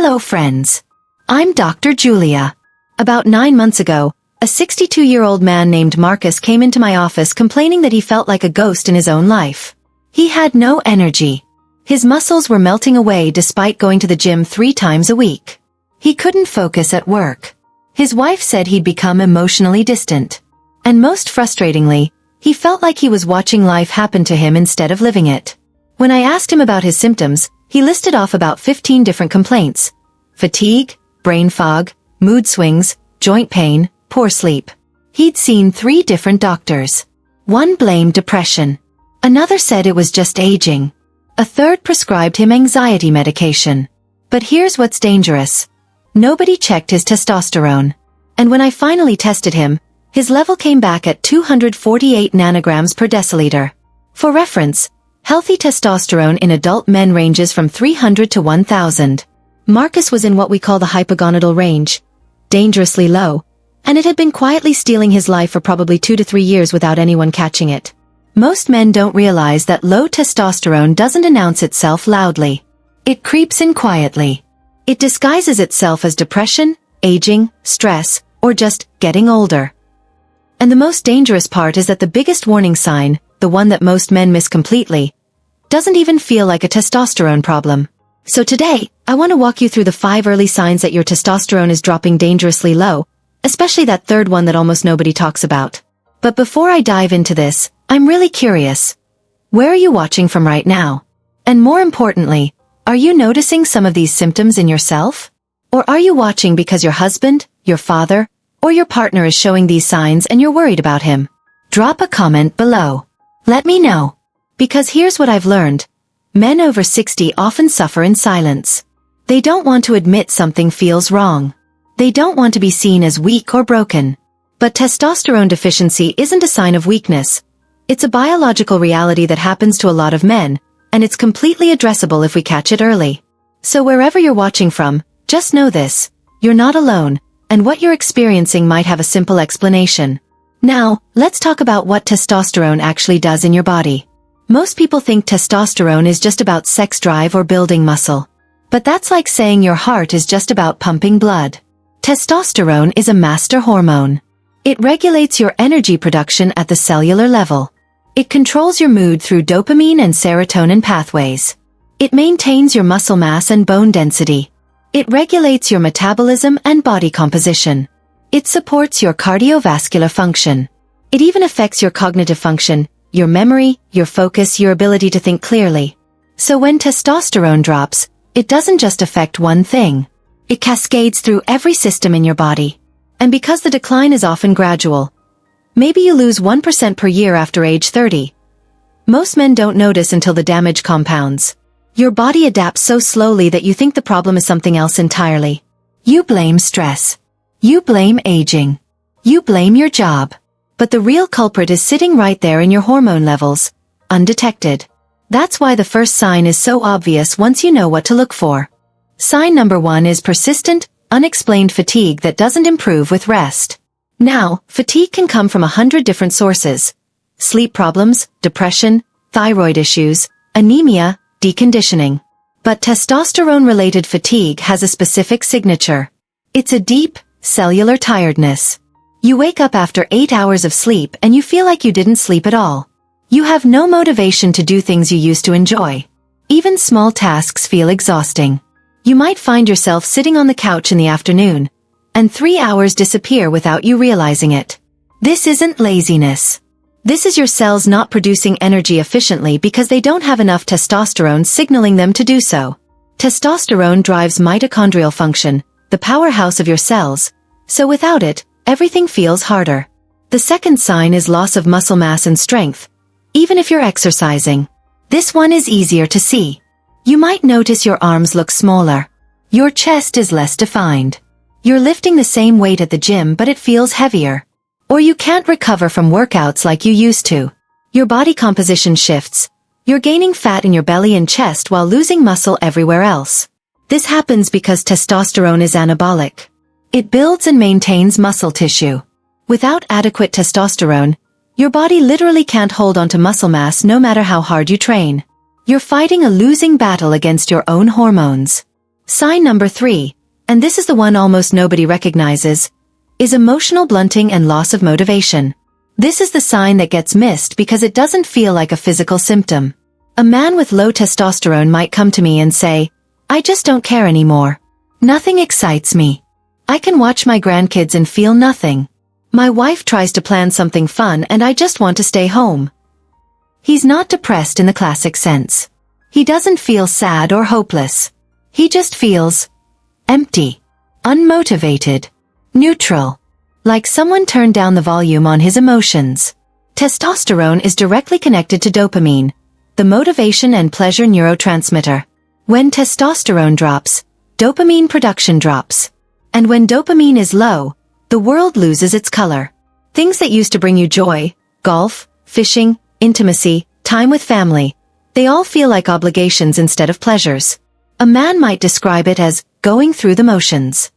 Hello friends. I'm Dr. Julia. About 9 months ago, a 62-year-old man named Marcus came into my office complaining that he felt like a ghost in his own life. He had no energy. His muscles were melting away despite going to the gym 3 times a week. He couldn't focus at work. His wife said he'd become emotionally distant. And most frustratingly, he felt like he was watching life happen to him instead of living it. When I asked him about his symptoms, he listed off about 15 different complaints: fatigue, brain fog, mood swings, joint pain, poor sleep. He'd seen 3 different doctors. One blamed depression. Another said it was just aging. A third prescribed him anxiety medication. But here's what's dangerous. Nobody checked his testosterone. And when I finally tested him, his level came back at 248 nanograms per deciliter. For reference, healthy testosterone in adult men ranges from 300 to 1000. Marcus was in what we call the hypogonadal range, dangerously low, and it had been quietly stealing his life for probably 2 to 3 years without anyone catching it. Most men don't realize that low testosterone doesn't announce itself loudly. It creeps in quietly. It disguises itself as depression, aging, stress, or just getting older. And the most dangerous part is that the biggest warning sign, the one that most men miss completely, doesn't even feel like a testosterone problem. So today, I want to walk you through the 5 early signs that your testosterone is dropping dangerously low, especially that third one that almost nobody talks about. But before I dive into this, I'm really curious. Where are you watching from right now? And more importantly, are you noticing some of these symptoms in yourself? Or are you watching because your husband, your father, or your partner is showing these signs and you're worried about him? Drop a comment below. Let me know. Because here's what I've learned. Men over 60 often suffer in silence. They don't want to admit something feels wrong. They don't want to be seen as weak or broken. But testosterone deficiency isn't a sign of weakness. It's a biological reality that happens to a lot of men, and it's completely addressable if we catch it early. So wherever you're watching from, just know this: you're not alone, and what you're experiencing might have a simple explanation. Now, let's talk about what testosterone actually does in your body. Most people think testosterone is just about sex drive or building muscle. But that's like saying your heart is just about pumping blood. Testosterone is a master hormone. It regulates your energy production at the cellular level. It controls your mood through dopamine and serotonin pathways. It maintains your muscle mass and bone density. It regulates your metabolism and body composition. It supports your cardiovascular function. It even affects your cognitive function, your memory, your focus, your ability to think clearly. So when testosterone drops, it doesn't just affect one thing. It cascades through every system in your body. And because the decline is often gradual, maybe you lose 1% per year after age 30. Most men don't notice until the damage compounds. Your body adapts so slowly that you think the problem is something else entirely. You blame stress. You blame aging. You blame your job. But the real culprit is sitting right there in your hormone levels, undetected. That's why the first sign is so obvious once you know what to look for. Sign number 1 is persistent, unexplained fatigue that doesn't improve with rest. Now, fatigue can come from 100 different sources: sleep problems, depression, thyroid issues, anemia, deconditioning. But testosterone-related fatigue has a specific signature. It's a deep, cellular tiredness. You wake up after 8 hours of sleep and you feel like you didn't sleep at all. You have no motivation to do things you used to enjoy. Even small tasks feel exhausting. You might find yourself sitting on the couch in the afternoon, and 3 hours disappear without you realizing it. This isn't laziness. This is your cells not producing energy efficiently because they don't have enough testosterone signaling them to do so. Testosterone drives mitochondrial function, the powerhouse of your cells, so without it, everything feels harder. The second sign is loss of muscle mass and strength, even if you're exercising. This one is easier to see. You might notice your arms look smaller. Your chest is less defined. You're lifting the same weight at the gym but it feels heavier. Or you can't recover from workouts like you used to. Your body composition shifts. You're gaining fat in your belly and chest while losing muscle everywhere else. This happens because testosterone is anabolic. It builds and maintains muscle tissue. Without adequate testosterone, your body literally can't hold onto muscle mass no matter how hard you train. You're fighting a losing battle against your own hormones. Sign number 3, and this is the one almost nobody recognizes, is emotional blunting and loss of motivation. This is the sign that gets missed because it doesn't feel like a physical symptom. A man with low testosterone might come to me and say, "I just don't care anymore. Nothing excites me. I can watch my grandkids and feel nothing. My wife tries to plan something fun and I just want to stay home." He's not depressed in the classic sense. He doesn't feel sad or hopeless. He just feels empty, unmotivated, neutral, like someone turned down the volume on his emotions. Testosterone is directly connected to dopamine, the motivation and pleasure neurotransmitter. When testosterone drops, dopamine production drops. And when dopamine is low, the world loses its color. Things that used to bring you joy, golf, fishing, intimacy, time with family, they all feel like obligations instead of pleasures. A man might describe it as going through the motions.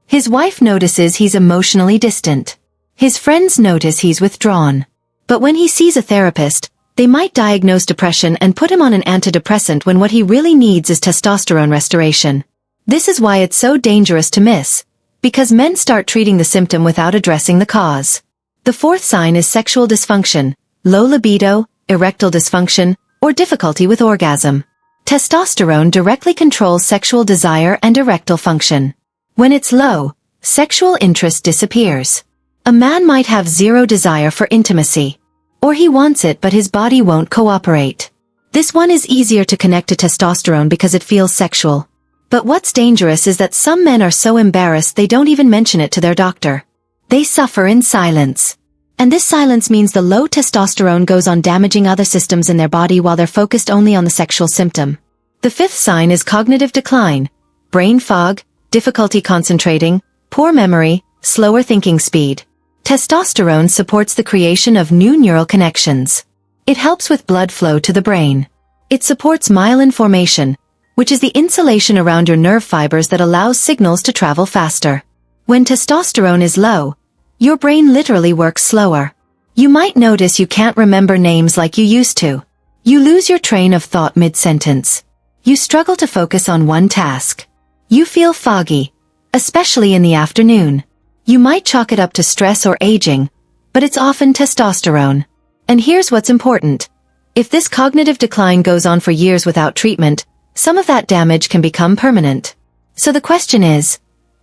His wife notices he's emotionally distant. His friends notice he's withdrawn. But when he sees a therapist, they might diagnose depression and put him on an antidepressant when what he really needs is testosterone restoration. This is why it's so dangerous to miss, because men start treating the symptom without addressing the cause. The 4th sign is sexual dysfunction, low libido, erectile dysfunction, or difficulty with orgasm. Testosterone directly controls sexual desire and erectile function. When it's low, sexual interest disappears. A man might have zero desire for intimacy. Or he wants it but his body won't cooperate. This one is easier to connect to testosterone because it feels sexual. But what's dangerous is that some men are so embarrassed they don't even mention it to their doctor. They suffer in silence. And this silence means the low testosterone goes on damaging other systems in their body while they're focused only on the sexual symptom. The 5th sign is cognitive decline, brain fog, difficulty concentrating, poor memory, slower thinking speed. Testosterone supports the creation of new neural connections. It helps with blood flow to the brain. It supports myelin formation, which is the insulation around your nerve fibers that allows signals to travel faster. When testosterone is low, your brain literally works slower. You might notice you can't remember names like you used to. You lose your train of thought mid-sentence. You struggle to focus on one task. You feel foggy, especially in the afternoon. You might chalk it up to stress or aging, but it's often testosterone. And here's what's important. If this cognitive decline goes on for years without treatment, some of that damage can become permanent. So the question is,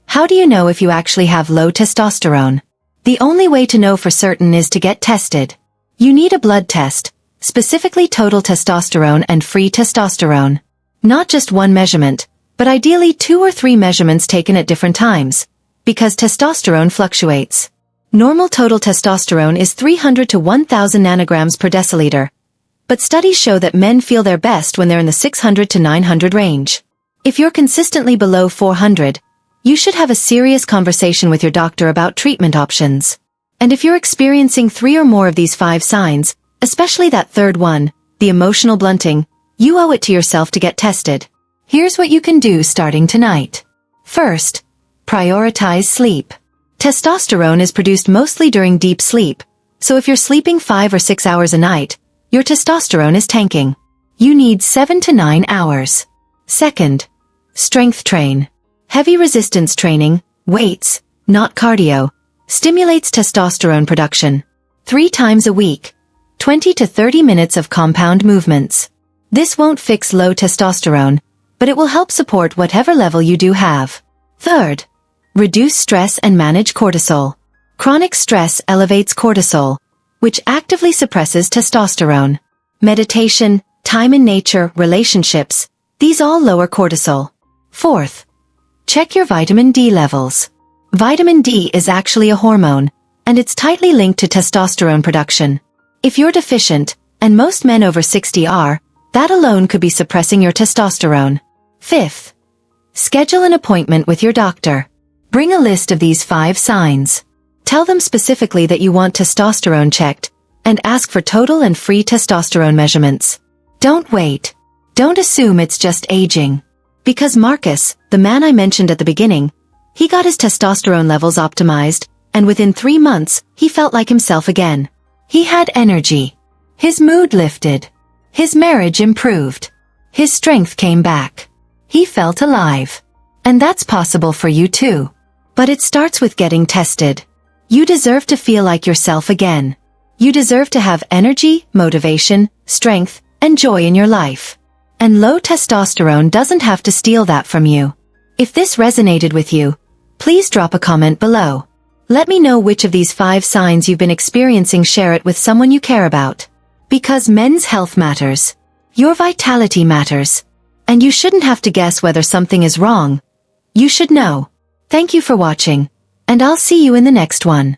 how do you know if you actually have low testosterone? The only way to know for certain is to get tested. You need a blood test, specifically total testosterone and free testosterone. Not just one measurement, but ideally 2 or 3 measurements taken at different times, because testosterone fluctuates. Normal total testosterone is 300 to 1000 nanograms per deciliter, but studies show that men feel their best when they're in the 600 to 900 range. If you're consistently below 400, you should have a serious conversation with your doctor about treatment options. And if you're experiencing 3 or more of these 5 signs, especially that third one, the emotional blunting, you owe it to yourself to get tested. Here's what you can do starting tonight. First, prioritize sleep. Testosterone is produced mostly during deep sleep, so if you're sleeping 5 or 6 hours a night, your testosterone is tanking. You need 7 to 9 hours. Second, strength train. Heavy resistance training, weights, not cardio, stimulates testosterone production. 3 times a week, 20 to 30 minutes of compound movements. This won't fix low testosterone, but it will help support whatever level you do have. Third, reduce stress and manage cortisol. Chronic stress elevates cortisol, which actively suppresses testosterone. Meditation, time in nature, relationships, these all lower cortisol. Fourth, check your vitamin D levels. Vitamin D is actually a hormone, and it's tightly linked to testosterone production. If you're deficient, and most men over 60 are, that alone could be suppressing your testosterone. Fifth, schedule an appointment with your doctor. Bring a list of these 5 signs. Tell them specifically that you want testosterone checked, and ask for total and free testosterone measurements. Don't wait. Don't assume it's just aging. Because Marcus, the man I mentioned at the beginning, he got his testosterone levels optimized, and within 3 months, he felt like himself again. He had energy. His mood lifted. His marriage improved. His strength came back. He felt alive. And that's possible for you too. But it starts with getting tested. You deserve to feel like yourself again. You deserve to have energy, motivation, strength, and joy in your life. And low testosterone doesn't have to steal that from you. If this resonated with you, please drop a comment below. Let me know which of these 5 signs you've been experiencing. Share it with someone you care about. Because men's health matters. Your vitality matters. And you shouldn't have to guess whether something is wrong. You should know. Thank you for watching. And I'll see you in the next one.